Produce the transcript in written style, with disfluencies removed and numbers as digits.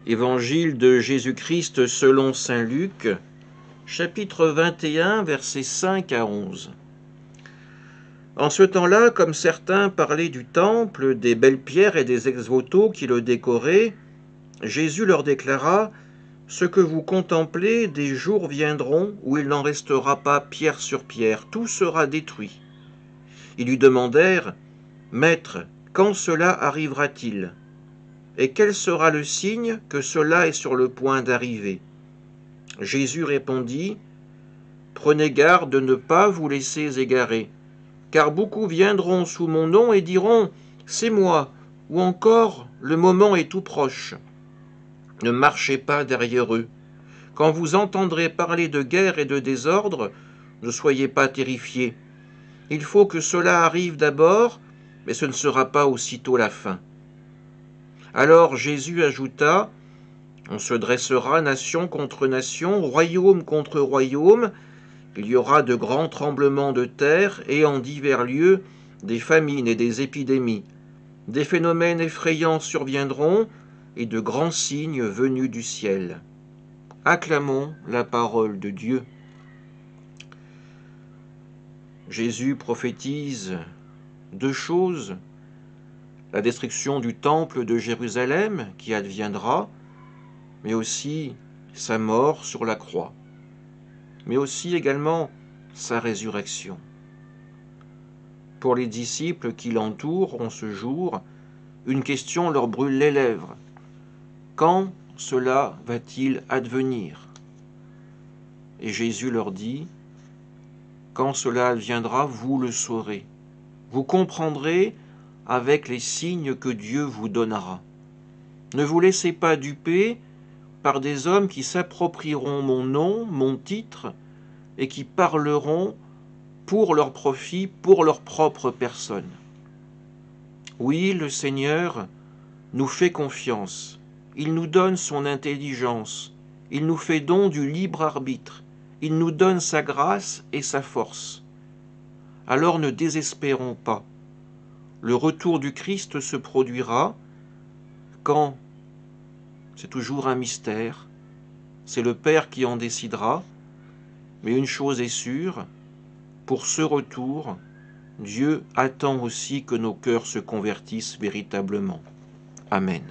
Évangile de Jésus-Christ selon saint Luc, chapitre 21, versets 5 à 11. En ce temps-là, comme certains parlaient du temple, des belles pierres et des ex-voto qui le décoraient, Jésus leur déclara : « Ce que vous contemplez, des jours viendront où il n'en restera pas pierre sur pierre, tout sera détruit. » Ils lui demandèrent : « Maître, quand cela arrivera-t-il ? Et quel sera le signe que cela est sur le point d'arriver ? » Jésus répondit : « Prenez garde de ne pas vous laisser égarer, car beaucoup viendront sous mon nom et diront : c'est moi, ou encore le moment est tout proche. Ne marchez pas derrière eux. Quand vous entendrez parler de guerre et de désordre, ne soyez pas terrifiés. Il faut que cela arrive d'abord, mais ce ne sera pas aussitôt la fin. » Alors Jésus ajouta : « On se dressera nation contre nation, royaume contre royaume. Il y aura de grands tremblements de terre et en divers lieux des famines et des épidémies. Des phénomènes effrayants surviendront et de grands signes venus du ciel. » Acclamons la parole de Dieu. Jésus prophétise deux choses : la destruction du temple de Jérusalem qui adviendra, mais aussi sa mort sur la croix, mais aussi également sa résurrection. Pour les disciples qui l'entourent en ce jour, une question leur brûle les lèvres : quand cela va-t-il advenir ? Et Jésus leur dit : quand cela adviendra, vous le saurez. Vous comprendrez avec les signes que Dieu vous donnera. Ne vous laissez pas duper par des hommes qui s'approprieront mon nom, mon titre, et qui parleront pour leur profit, pour leur propre personne. Oui, le Seigneur nous fait confiance. Il nous donne son intelligence. Il nous fait don du libre arbitre. Il nous donne sa grâce et sa force. Alors ne désespérons pas. Le retour du Christ se produira. Quand ? C'est toujours un mystère. C'est le Père qui en décidera. Mais une chose est sûre, pour ce retour, Dieu attend aussi que nos cœurs se convertissent véritablement. Amen.